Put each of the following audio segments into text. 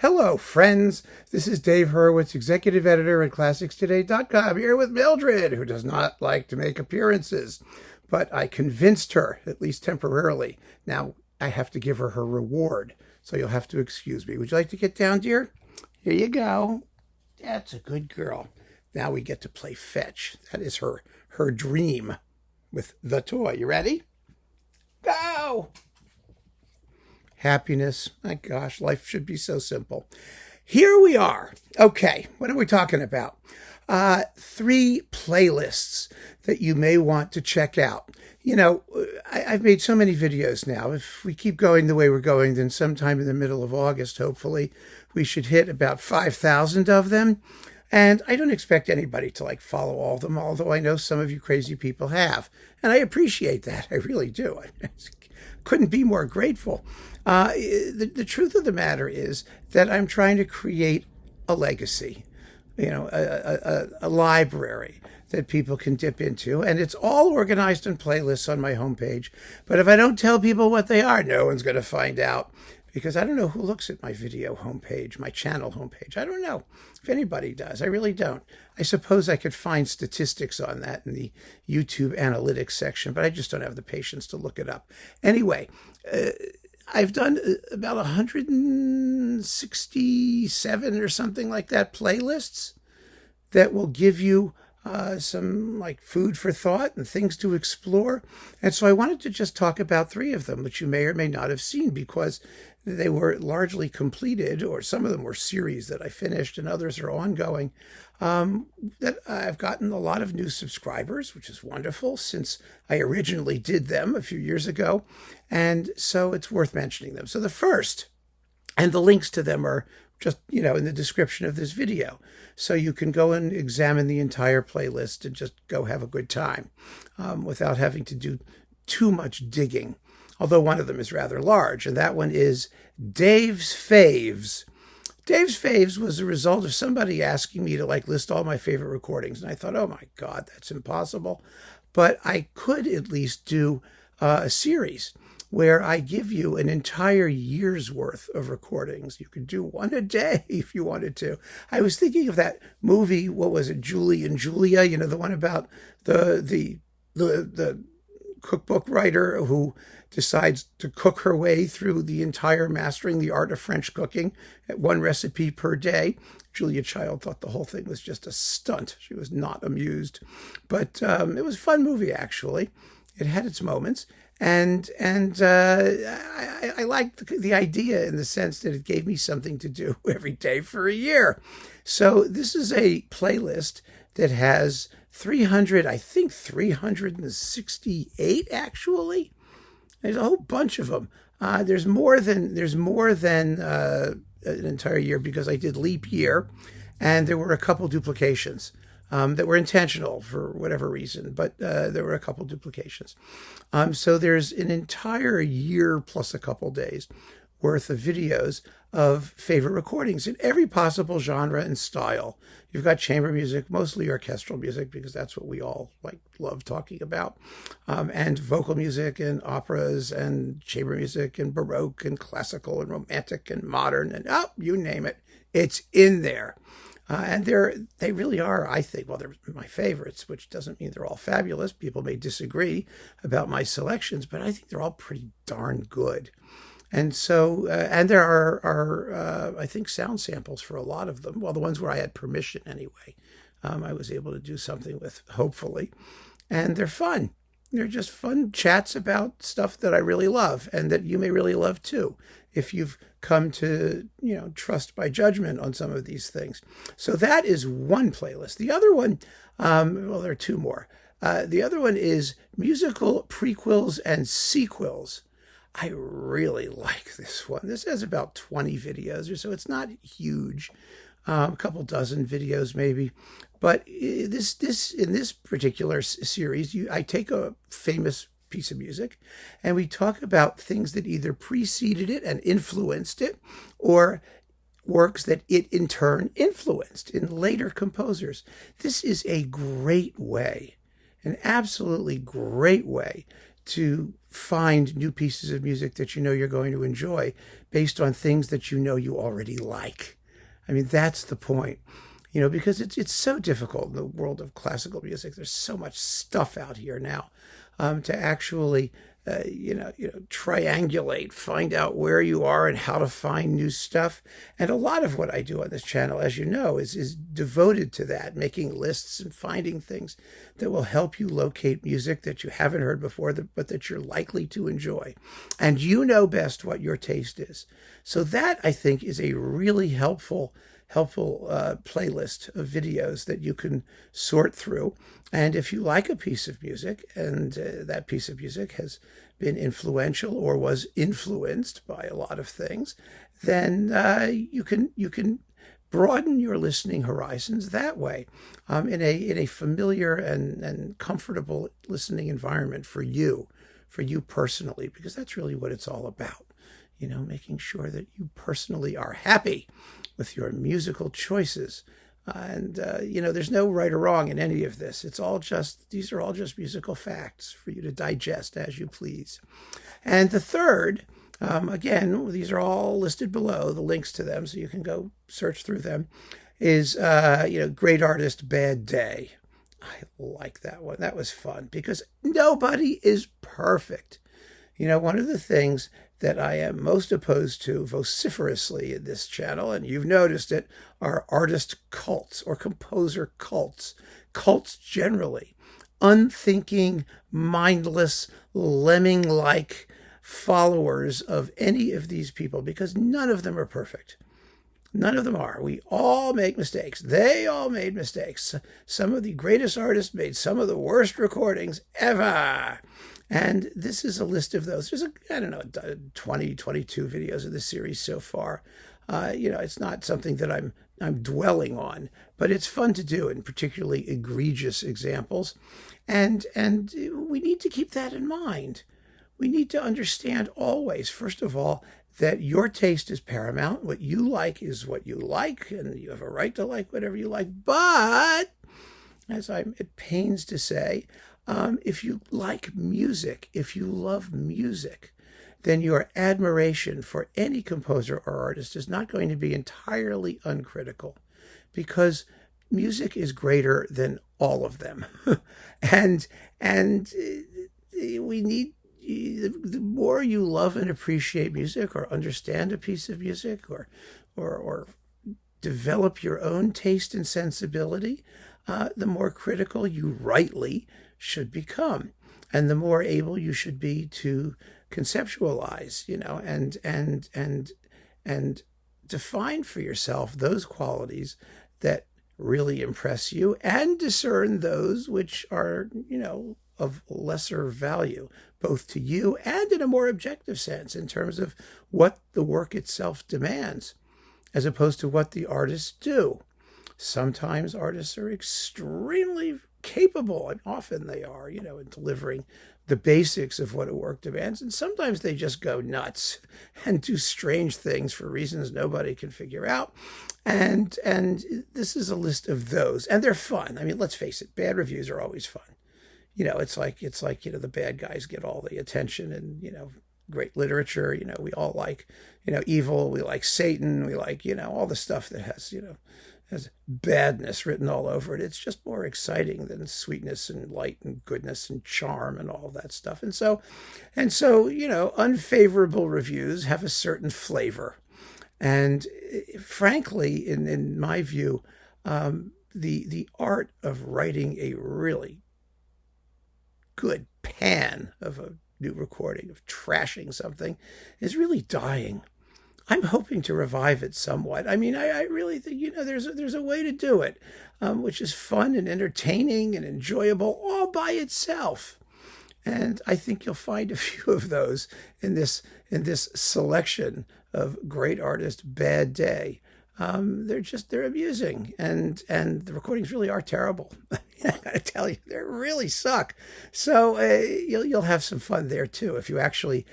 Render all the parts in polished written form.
Hello, friends. This is Dave Hurwitz, executive editor at ClassicsToday.com, here with Mildred, who does not like to make appearances. But I convinced her, at least temporarily. Now, I have to give her her reward, so you'll have to excuse me. Would you like to get down, dear? Here you go. That's a good girl. Now we get to play fetch. That is her dream with the toy. You ready? Go! Happiness. My gosh, life should be so simple. Here we are. Okay, what are we talking about? 3 playlists that you may want to check out. You know, I've made so many videos now. If we keep going the way we're going, then sometime in the middle of August, hopefully, we should hit about 5,000 of them. And I don't expect anybody to follow all of them, although I know some of you crazy people have. And I appreciate that. I really do. I couldn't be more grateful. The truth of the matter is that I'm trying to create a legacy, a library that people can dip into. And it's all organized in playlists on my homepage. But if I don't tell people what they are, no one's going to find out. Because I don't know who looks at my video homepage, my channel homepage. I don't know if anybody does. I really don't. I suppose I could find statistics on that in the YouTube analytics section, but I just don't have the patience to look it up. Anyway, I've done about 167 or something like that playlists that will give you some food for thought and things to explore. And so I wanted to just talk about 3 of them, which you may or may not have seen because they were largely completed, or some of them were series that I finished and others are ongoing. That I've gotten a lot of new subscribers, which is wonderful since I originally did them a few years ago. And so it's worth mentioning them. So the first, and the links to them are just, in the description of this video. So you can go and examine the entire playlist and just go have a good time without having to do too much digging. Although one of them is rather large, and that one is Dave's Faves. Dave's Faves was a result of somebody asking me to list all my favorite recordings. And I thought, oh my God, that's impossible. But I could at least do a series where I give you an entire year's worth of recordings. You could do one a day if you wanted to. I was thinking of that movie, what was it, Julie and Julia, the one about the cookbook writer who decides to cook her way through the entire Mastering the Art of French Cooking at 1 recipe per day. Julia Child thought the whole thing was just a stunt. She was not amused. But it was a fun movie, actually. It had its moments. And I liked the idea in the sense that it gave me something to do every day for a year. So this is a playlist that has 368 actually. There's a whole bunch of them. There's more than an entire year because I did leap year, and there were a couple duplications that were intentional for whatever reason, but there were a couple duplications. So there's an entire year plus a couple days worth of videos of favorite recordings in every possible genre and style. You've got chamber music, mostly orchestral music, because that's what we all love talking about, and vocal music and operas and chamber music and Baroque and classical and romantic and modern and you name it, it's in there. And they really are, I think, they're my favorites, which doesn't mean they're all fabulous. People may disagree about my selections, but I think they're all pretty darn good. And so, and there are I think, sound samples for a lot of them. Well, the ones where I had permission anyway, I was able to do something with, hopefully. And they're fun. They're just fun chats about stuff that I really love and that you may really love too, if you've come to, trust my judgment on some of these things. So that is one playlist. The other one, there are 2 more. The other one is musical prequels and sequels. I really like this one. This has about 20 videos or so. It's not huge, a couple dozen videos maybe. But in this particular series, I take a famous piece of music and we talk about things that either preceded it and influenced it, or works that it in turn influenced in later composers. This is a great way, an absolutely great way to find new pieces of music that you know you're going to enjoy based on things that you know you already like. I mean, that's the point. Because it's so difficult in the world of classical music. There's so much stuff out here now, to actually, triangulate, find out where you are and how to find new stuff. And a lot of what I do on this channel, as you know, is devoted to that, making lists and finding things that will help you locate music that you haven't heard before, but that you're likely to enjoy. And you know best what your taste is. So that, I think, is a really helpful playlist of videos that you can sort through. And if you like a piece of music and that piece of music has been influential or was influenced by a lot of things, then you can broaden your listening horizons that way, in a familiar and comfortable listening environment for you personally, because that's really what it's all about. Making sure that you personally are happy with your musical choices. And, there's no right or wrong in any of this. These are all just musical facts for you to digest as you please. And the third, again, these are all listed below, the links to them, so you can go search through them, is, Great Artist, Bad Day. I like that one. That was fun because nobody is perfect. One of the things that I am most opposed to vociferously in this channel, and you've noticed it, are artist cults or composer cults. Cults generally. Unthinking, mindless, lemming-like followers of any of these people, because none of them are perfect. None of them are. We all make mistakes. They all made mistakes. Some of the greatest artists made some of the worst recordings ever. And this is a list of those. There's 20, 22 videos of this series so far. It's not something that I'm dwelling on, but it's fun to do, and particularly egregious examples. And we need to keep that in mind. We need to understand always, first of all, that your taste is paramount. What you like is what you like, and you have a right to like whatever you like. But, as I'm at pains to say, if you like music, if you love music, then your admiration for any composer or artist is not going to be entirely uncritical, because music is greater than all of them. and we need, the more you love and appreciate music, or understand a piece of music, or develop your own taste and sensibility, the more critical you rightly should become, and the more able you should be to conceptualize, and define for yourself those qualities that really impress you, and discern those which are, of lesser value, both to you and in a more objective sense, in terms of what the work itself demands, as opposed to what the artists do. Sometimes artists are extremely capable, and often they are, in delivering the basics of what a work demands. And sometimes they just go nuts and do strange things for reasons nobody can figure out. And this is a list of those, and they're fun. I mean, let's face it, bad reviews are always fun. It's like the bad guys get all the attention, and great literature. We all like evil. We like Satan. We like all the stuff that has badness written all over it. It's just more exciting than sweetness and light and goodness and charm and all that stuff. And so, unfavorable reviews have a certain flavor. And frankly, in my view, the art of writing a really good pan of a new recording, of trashing something, is really dying. I'm hoping to revive it somewhat. I mean, I really think, there's a way to do it, which is fun and entertaining and enjoyable all by itself. And I think you'll find a few of those in this selection of Great Artist, Bad Day. They're amusing, and the recordings really are terrible. I gotta tell you, they really suck. So you'll have some fun there too, if you actually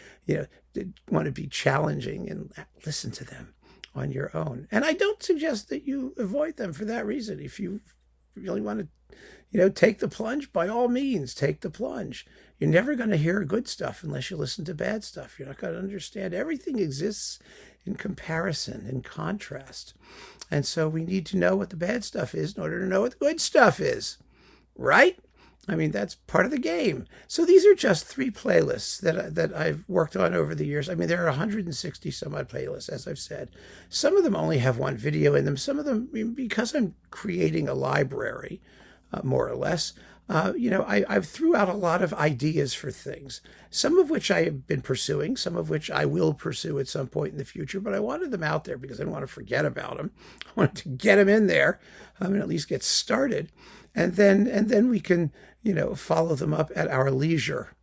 want to be challenging and listen to them on your own. And I don't suggest that you avoid them for that reason. If you really want to, take the plunge, by all means, take the plunge. You're never going to hear good stuff unless you listen to bad stuff. You're not going to understand. Everything exists in comparison, in contrast. And so we need to know what the bad stuff is in order to know what the good stuff is, right? I mean, that's part of the game. So these are just 3 playlists that I've worked on over the years. I mean, there are 160 some odd playlists, as I've said. Some of them only have 1 video in them. Some of them, because I'm creating a library, more or less, I've threw out a lot of ideas for things, some of which I have been pursuing, some of which I will pursue at some point in the future, but I wanted them out there because I didn't want to forget about them. I wanted to get them in there and at least get started. And then we can, follow them up at our leisure,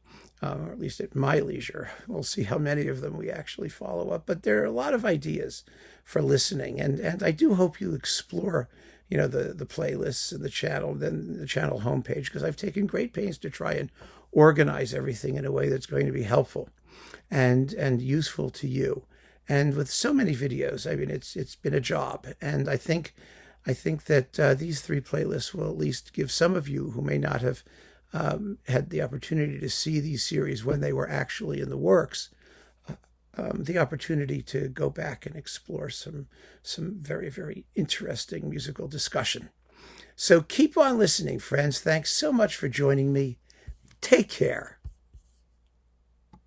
or at least at my leisure. We'll see how many of them we actually follow up. But there are a lot of ideas for listening, and I do hope you explore, the playlists and the channel, then the channel homepage, because I've taken great pains to try and organize everything in a way that's going to be helpful and useful to you. And with so many videos, I mean, it's been a job, and I think that these 3 playlists will at least give some of you who may not have had the opportunity to see these series when they were actually in the works, the opportunity to go back and explore some very, very interesting musical discussion. So keep on listening, friends. Thanks so much for joining me. Take care.